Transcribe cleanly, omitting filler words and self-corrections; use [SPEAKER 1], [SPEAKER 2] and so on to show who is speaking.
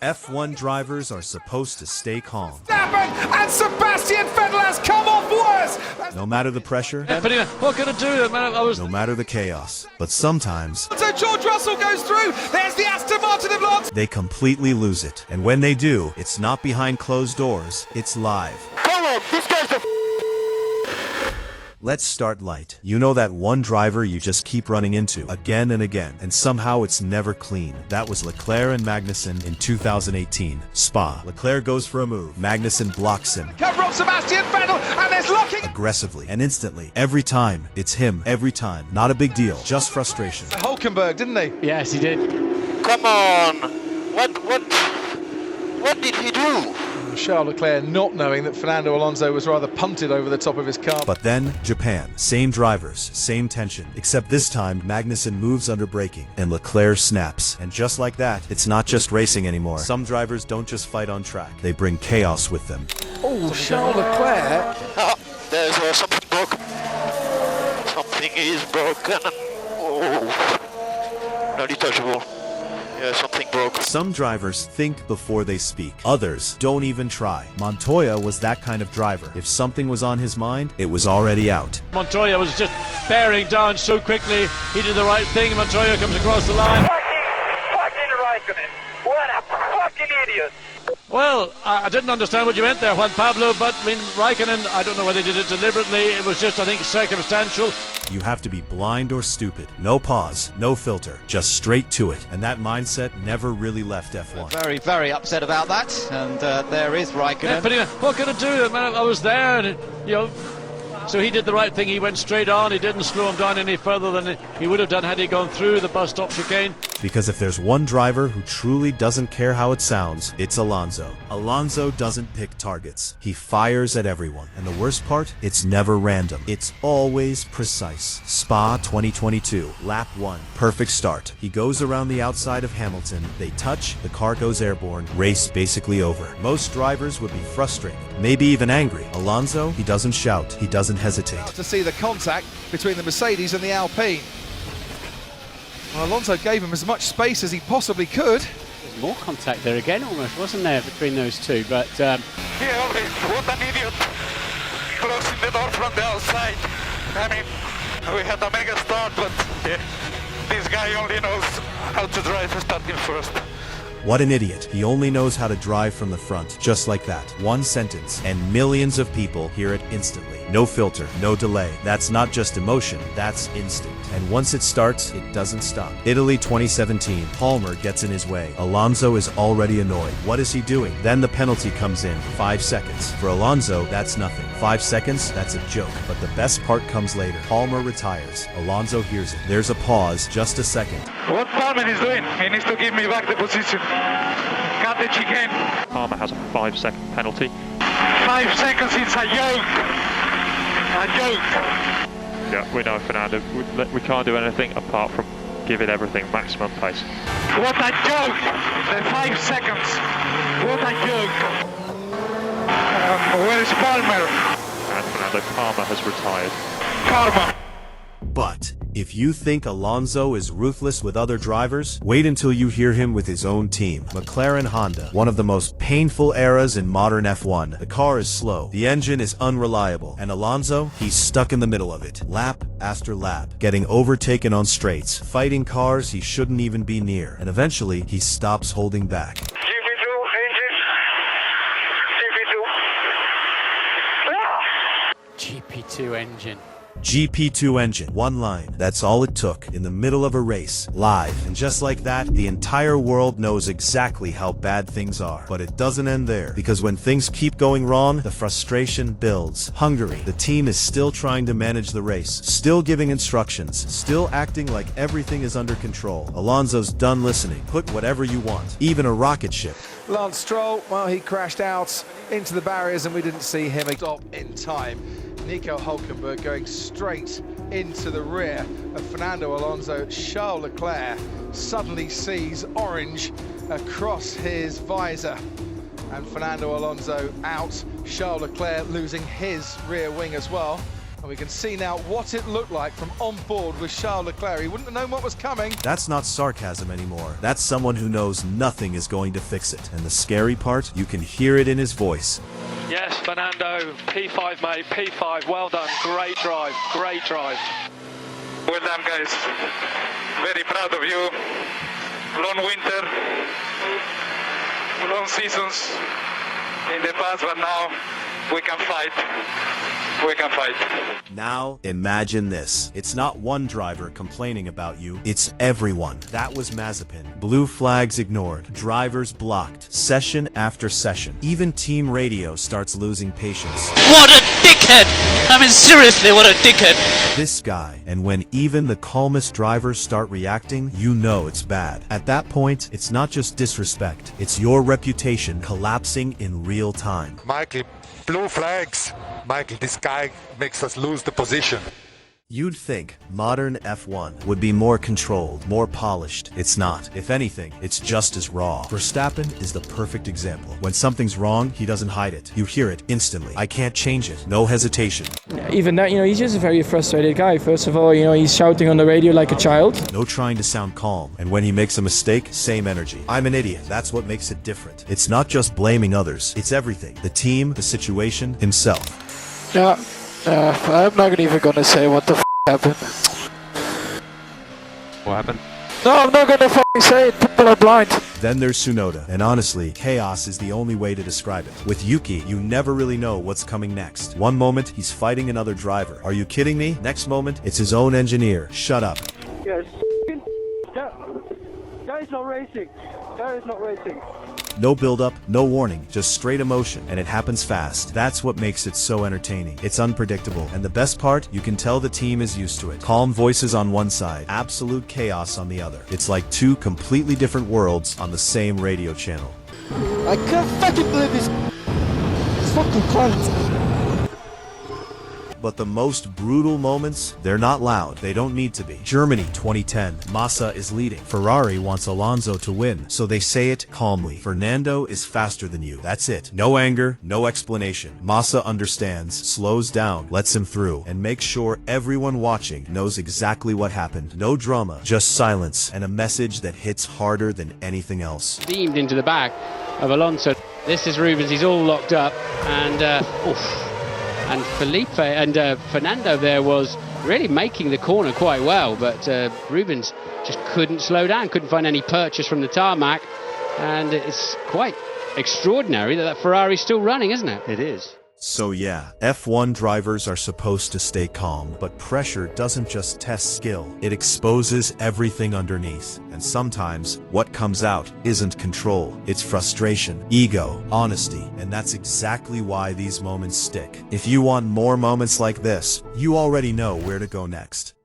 [SPEAKER 1] F1 drivers are supposed to stay calm.
[SPEAKER 2] Verstappen and Sebastian Vettel has come off worse.
[SPEAKER 1] No matter the pressure,
[SPEAKER 3] What can I do?
[SPEAKER 1] no matter the chaos. But sometimes,
[SPEAKER 2] So George Russell goes through. There's the Aston Martin of Lance.
[SPEAKER 1] they completely lose it. And when they do, it's not behind closed doors, it's live.
[SPEAKER 4] Come on, this guy's the
[SPEAKER 1] Let's start light. You know that one driver you just keep running into again and again, and somehow it's never clean. That was Leclerc and Magnussen in 2018. Spa. Leclerc goes for a move. Magnussen blocks him
[SPEAKER 2] Cover up Sebastian Vettel and there's locking.
[SPEAKER 1] aggressively and instantly. Every time. It's him. Every time. Not a big deal. Just frustration.
[SPEAKER 2] Hulkenberg, didn't he?
[SPEAKER 3] Yes, he did.
[SPEAKER 4] Come on. What did he do?
[SPEAKER 2] Charles Leclerc not knowing that Fernando Alonso was rather punted over the top of his car.
[SPEAKER 1] But then, Japan. Same drivers, same tension. Except this time, Magnussen moves under braking, and Leclerc snaps. And just like that, it's not just racing anymore. Some drivers don't just fight on track. They bring chaos with them.
[SPEAKER 2] Oh, Charles Leclerc.
[SPEAKER 4] There's something broken. Something is broken. Oh. Not touchable. Yeah, something broke.
[SPEAKER 1] Some drivers think before they speak. Others don't even try. Montoya was that kind of driver. If something was on his mind, it was already out.
[SPEAKER 3] Montoya was just bearing down so quickly. He did the right thing. Montoya comes across the line.
[SPEAKER 5] Fucking Raikkonen. What a fucking idiot.
[SPEAKER 3] Well, I didn't understand what you meant there, Juan Pablo, but I mean, Raikkonen, I don't know whether he did it deliberately. It was just, I think, circumstantial.
[SPEAKER 1] You have to be blind or stupid. No pause, no filter, just straight to it. And that mindset never really left F1.
[SPEAKER 6] Very, very upset about that, and there is Raikkonen.
[SPEAKER 3] But what can I do? I was there, and so he did the right thing. He went straight on. He didn't slow him down any further than he would have done had he gone through the bus stop chicane.
[SPEAKER 1] Because if there's one driver who truly doesn't care how it sounds, it's Alonso. Alonso doesn't pick targets. He fires at everyone. And the worst part? It's never random. It's always precise. Spa 2022, lap 1. Perfect start. He goes around the outside of Hamilton. They touch, the car goes airborne. Race basically over. Most drivers would be frustrated, maybe even angry. Alonso, he doesn't shout. He doesn't hesitate.
[SPEAKER 2] To see the contact between the Mercedes and the Alpine. Well, Alonso gave him as much space as he possibly could.
[SPEAKER 7] There's more contact there again, almost, wasn't there, between those two? But
[SPEAKER 5] Yeah, what an idiot. Closing the door from the outside. I mean, we had a mega start, but this guy only knows how to drive starting first.
[SPEAKER 1] What an idiot. He only knows how to drive from the front. Just like that. One sentence. And millions of people hear it instantly. No filter, no delay. That's not just emotion, that's instinct. And once it starts, it doesn't stop. Italy 2017. Palmer gets in his way. Alonso is already annoyed. What is he doing? Then the penalty comes in. 5 seconds. For Alonso, that's nothing. 5 seconds, that's a joke. But the best part comes later. Palmer retires. Alonso hears it. There's a pause, just a second.
[SPEAKER 5] What Palmer is doing? He needs to give me back the position. Cut the chicane.
[SPEAKER 8] Palmer has a 5-second penalty.
[SPEAKER 5] 5 seconds, it's a joke. A joke.
[SPEAKER 8] Yeah, we know, Fernando. We can't do anything apart from give it everything, maximum pace.
[SPEAKER 5] What a joke. The 5 seconds. What a joke. Where is Palmer?
[SPEAKER 8] And Fernando, Palmer has retired.
[SPEAKER 5] Palmer.
[SPEAKER 1] But if you think Alonso is ruthless with other drivers, wait until you hear him with his own team. McLaren Honda, one of the most painful eras in modern F1. The car is slow, the engine is unreliable, and Alonso, he's stuck in the middle of it, lap after lap, getting overtaken on straights, fighting cars he shouldn't even be near, and eventually he stops holding back.
[SPEAKER 5] GP2 engine. GP2.
[SPEAKER 7] GP2 engine.
[SPEAKER 1] GP2 engine, one line. That's all it took, in the middle of a race, live. And just like that, the entire world knows exactly how bad things are. But it doesn't end there, because when things keep going wrong, the frustration builds. Hungary, the team is still trying to manage the race, still giving instructions, still acting like everything is under control. Alonso's done listening. Put whatever you want, even a rocket ship.
[SPEAKER 2] Lance Stroll, well, he crashed out into the barriers and we didn't see him stop in time. Nico Hulkenberg going straight into the rear of Fernando Alonso. Charles Leclerc suddenly sees orange across his visor. And Fernando Alonso out. Charles Leclerc losing his rear wing as well. And we can see now what it looked like from on board with Charles Leclerc. He wouldn't have known what was coming.
[SPEAKER 1] That's not sarcasm anymore. That's someone who knows nothing is going to fix it. And the scary part, you can hear it in his voice.
[SPEAKER 5] Yes, Fernando, P5 mate, P5, well done, great drive, great drive. Well done guys, very proud of you. Long winter, long seasons in the past, but now we can fight. We can fight.
[SPEAKER 1] Now, imagine this. It's not one driver complaining about you, it's everyone. That was Mazepin. Blue flags ignored, drivers blocked, session after session. Even team radio starts losing patience.
[SPEAKER 6] What a dickhead! I mean, seriously, what a dickhead!
[SPEAKER 1] This guy, and when even the calmest drivers start reacting, you know it's bad. At that point, it's not just disrespect, it's your reputation collapsing in real time.
[SPEAKER 9] Michael, blue flags. Michael, this guy makes us lose the position.
[SPEAKER 1] You'd think modern F1 would be more controlled, more polished. It's not. If anything, it's just as raw. Verstappen is the perfect example. When something's wrong, he doesn't hide it. You hear it instantly. I can't change it. No hesitation.
[SPEAKER 10] Even that, he's just a very frustrated guy. First of all, he's shouting on the radio like a child.
[SPEAKER 1] No trying to sound calm. And when he makes a mistake, same energy. I'm an idiot. That's what makes it different. It's not just blaming others. It's everything. The team, the situation, himself.
[SPEAKER 10] Yeah. I'm not even gonna say what the happened.
[SPEAKER 8] What happened?
[SPEAKER 10] No, I'm not gonna say it. People are blind.
[SPEAKER 1] Then there's Tsunoda, and honestly, chaos is the only way to describe it. With Yuki, you never really know what's coming next. One moment, he's fighting another driver. Are you kidding me? Next moment, it's his own engineer. Shut up.
[SPEAKER 10] Yes. That is not racing. That is not racing.
[SPEAKER 1] No build-up, no warning, just straight emotion, and it happens fast. That's what makes it so entertaining. It's unpredictable, and the best part, you can tell the team is used to it. Calm voices on one side, absolute chaos on the other. It's like two completely different worlds on the same radio channel.
[SPEAKER 10] I can't fucking believe this fucking cunt.
[SPEAKER 1] But the most brutal moments, they're not loud. They don't need to be. Germany 2010. Massa is leading. Ferrari wants Alonso to win, so they say it calmly. Fernando is faster than you. That's it. No anger, no explanation. Massa understands, slows down, lets him through, and makes sure everyone watching knows exactly what happened. No drama, just silence, and a message that hits harder than anything else.
[SPEAKER 7] Steamed into the back of Alonso. This is Rubens. He's all locked up, and And Felipe and Fernando there was really making the corner quite well, but Rubens just couldn't slow down, couldn't find any purchase from the tarmac, and it's quite extraordinary that Ferrari's still running, isn't it?
[SPEAKER 6] It is.
[SPEAKER 1] So yeah, F1 drivers are supposed to stay calm, but pressure doesn't just test skill, it exposes everything underneath. And sometimes, what comes out isn't control, it's frustration, ego, honesty, and that's exactly why these moments stick. If you want more moments like this, you already know where to go next.